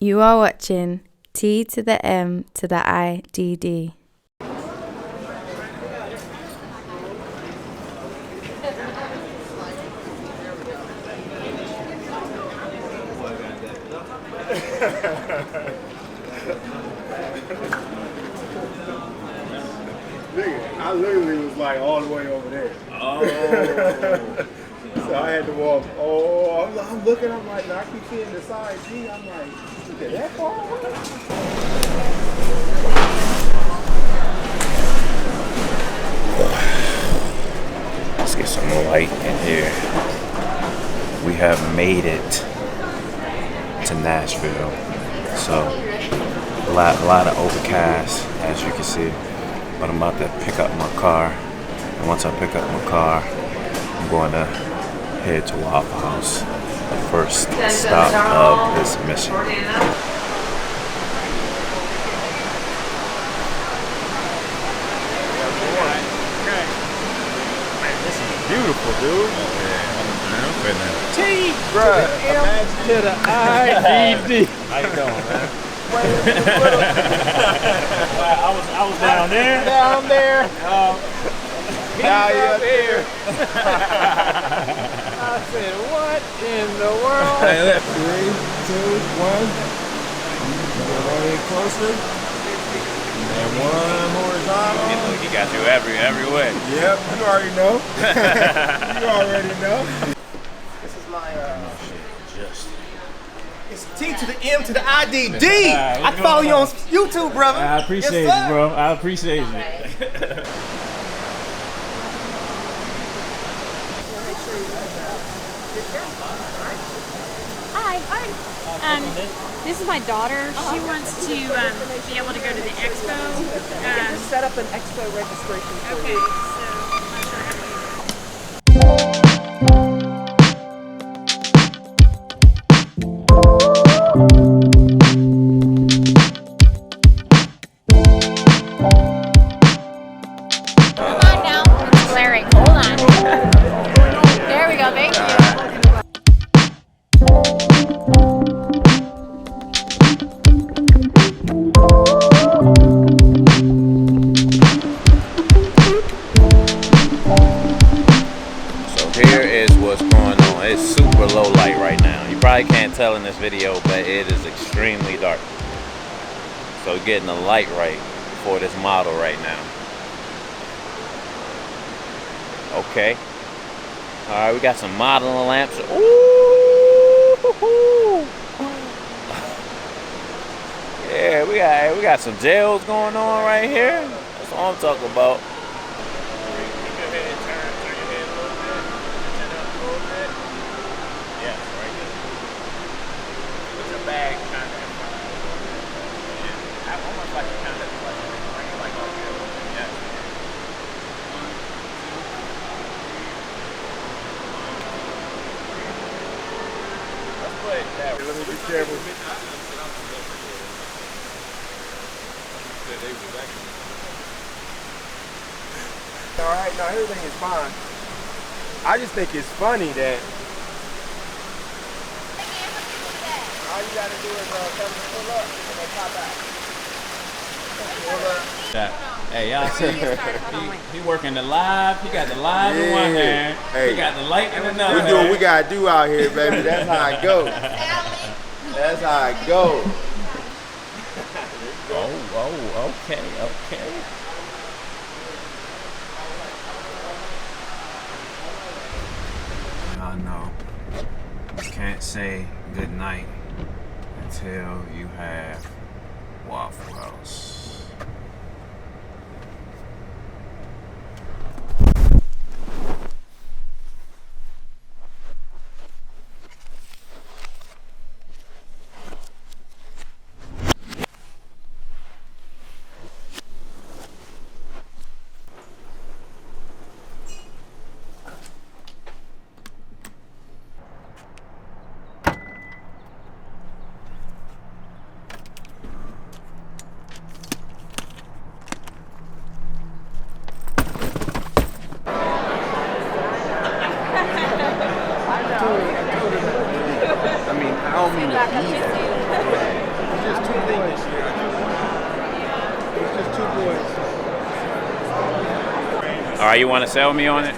You are watching T to the M to the I D D. I literally was like all the way over there. Oh. So I had to walk. Oh, I'm looking. I'm like, I keep seeing the side G. I'm like, is it that far away? Let's get some more light in here. We have made it to Nashville. So a lot of overcast, as you can see. But I'm about to pick up my car. And once I pick up my car, I'm going to head to Waffle House, the first stop of this mission. This is beautiful, dude. T, Bruh, to the I-D-D. how you doing, man? I was down there. Down there. Now you're up here. I said, what in the world? 3, 2, 1. Get closer. And one horizontal. He got you every way. Yep, you already know. You already know. This is my It's T to the M to the I-D-D. I follow you on YouTube, brother. I appreciate Yes, you, bro. I appreciate you. Hi. This is my daughter. She wants to be able to go to the expo. Set up an expo registration for Okay, you. so I'm not sure how to Hold on now. It's glaring. Hold on. There we go. Thank you. Here is what's going on. It's super low light right now. You probably can't tell in this video, but it is extremely dark. So getting the light right for this model right now. Okay. Alright, we got some modeling lamps. Ooh! Yeah, we got some gels going on right here. That's what I'm talking about. Let me be careful. All right, no, everything is fine. I just think it's funny that all you gotta do is come pull up and then pop out. Hey, y'all see, he working the live. He got the live in one hand. Hey. He got the light in another We hand. do what we gotta do out here, baby. That's how it goes. That's how it goes. Oh, okay. Y'all know you can't say good night until you have Waffle House. right, you want to sell me on it?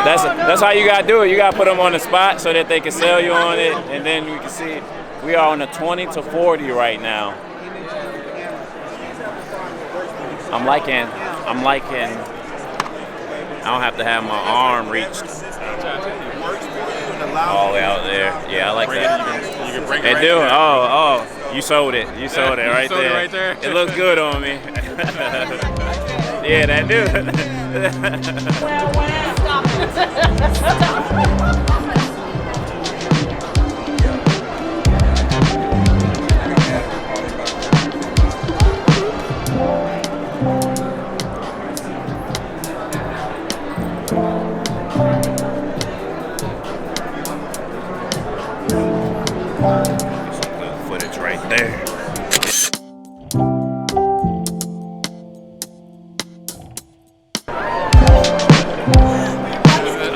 That's how you gotta do it. You gotta put them on the spot so that they can sell you on it, and then we can see. We are on a 20 to 40 right now. I'm liking. I don't have to have my arm reached all the way out there. Yeah, I like that. You can bring it They right do. there. Oh, you sold it. You sold it right Sold it there. right there. It looks good on me. Yeah, that do. Stop it. Footage right there.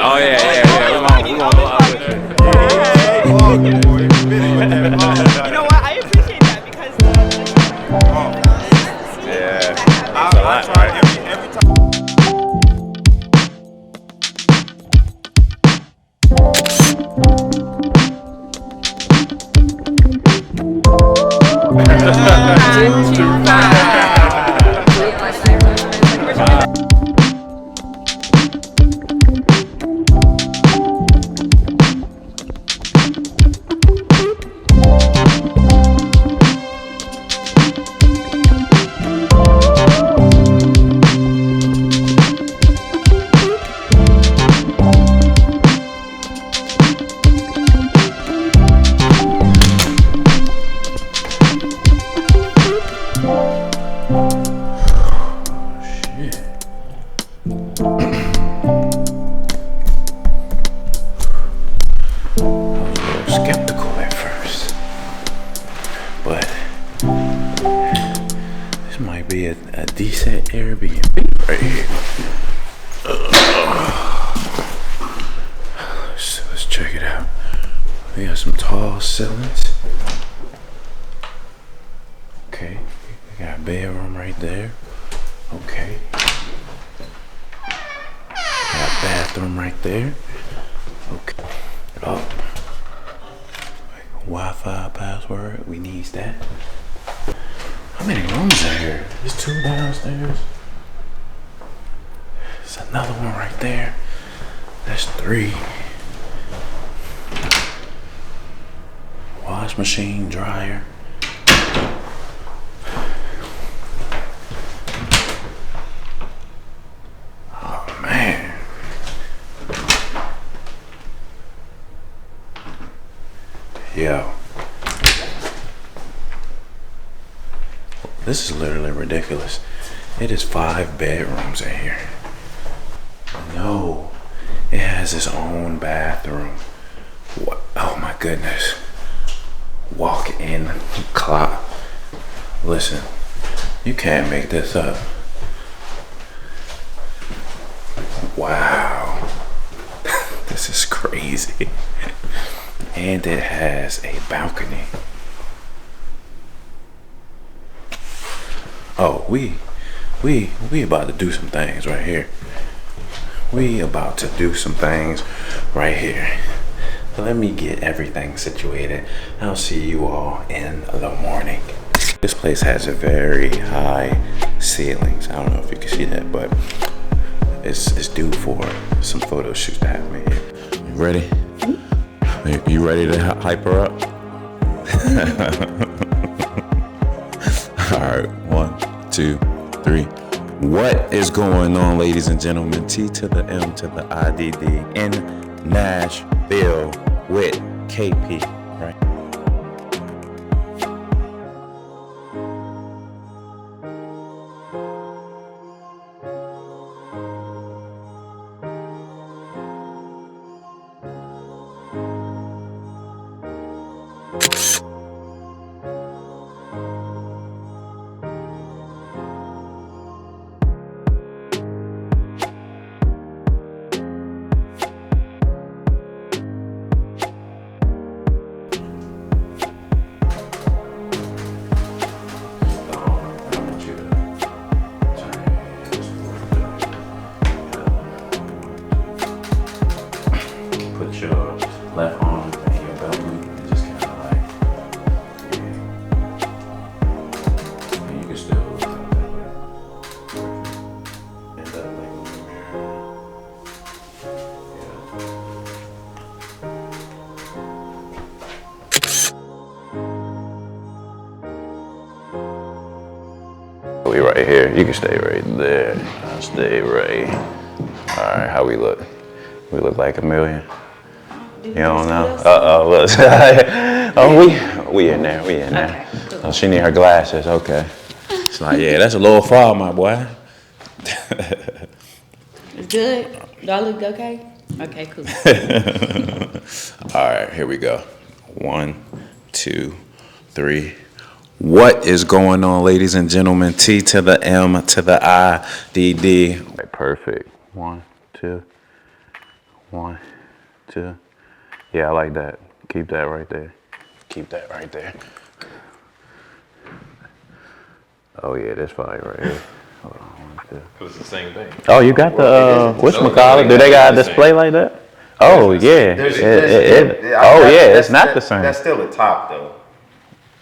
Oh yeah. We gonna blow out with it. You know what? I appreciate that because Yeah. I try every time. Skeptical at first, but this might be a decent Airbnb right here. Let's check it out. We got some tall ceilings. Okay, we got a bedroom right there. Okay, got a bathroom right there. Okay. Oh. Wi-Fi password, we need that. How many rooms are here? There's 2 downstairs. There's another one right there. That's 3. Wash machine, dryer. Oh man. Yo, this is literally ridiculous. It is 5 bedrooms in here. No, it has its own bathroom. What? Oh my goodness. Walk-in closet. Listen, you can't make this up. Wow. This is crazy. And it has a balcony. Oh, we about to do some things right here. We about to do some things right here. Let me get everything situated. I'll see you all in the morning. This place has a very high ceilings. I don't know if you can see that, but it's due for some photo shoots to happen here. You ready? You ready to hype her up? All right, 1, 2, 3. What is going on, ladies and gentlemen? T to the M to the IDD in Nashville with KP, right? your left arm and your belt loop and just kind of like, yeah. And you can still look like that. And that leg on the mirror. Yeah. We right here. You can stay right there. I'll stay right. All right, how we look? We look like a million. You don't know? Uh-oh, look. Oh, we in there, we in there. Okay, cool. Oh, she need her glasses, okay. It's like, yeah, that's a little far, my boy. It's good. Do I look okay? Okay, cool. All right, here we go. 1, 2, 3. What is going on, ladies and gentlemen? T to the M to the I, D. Right, perfect. 1, 2. 1, 2. Yeah, I like that. Keep that right there. Keep that right there. Oh yeah, that's fine right here. Hold on, 1, 2. Cause it's the same thing. Oh, you got the whatchamacallit? Do they got a display like that? Oh yeah. It's not the same. That's still the top though.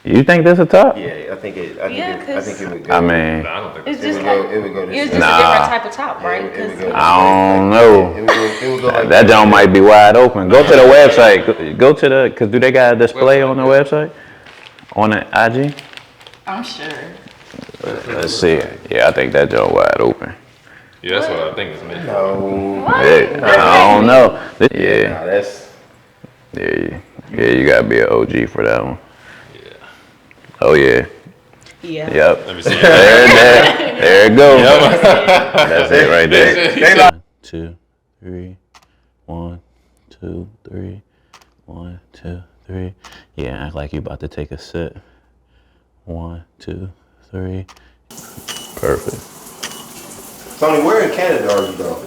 You think this a top? Yeah, I think it would go. I mean, I don't think It's it just would like, go. It would go. it's This just way. a different type of top, right? It would 'Cause go. I don't know. It would go like That joint might be wide open. Go to the website. Go to the, cause do they got a display on the website? On the IG? I'm sure. Let's see. Yeah, I think that joint wide open. Yeah, that's what I think it's meant. No. Hey, I don't know. Yeah, Nah, that's. yeah, you gotta be an OG for that one. Oh yeah. Yeah. Yep. Let me see. There it goes. That's it right there. 1, 2, 3. 1, 2, 3. 1, 2, 3. Yeah, act like you about to take a sip. 1, 2, 3. Perfect. Tony, where in Canada are you though?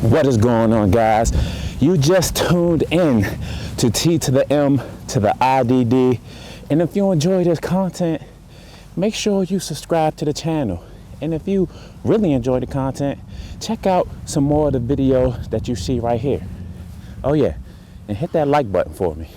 What is going on, guys? You just tuned in to T to the M to the IDD. And if you enjoy this content, make sure you subscribe to the channel. And if you really enjoy the content, check out some more of the videos that you see right here. Oh yeah, and hit that like button for me.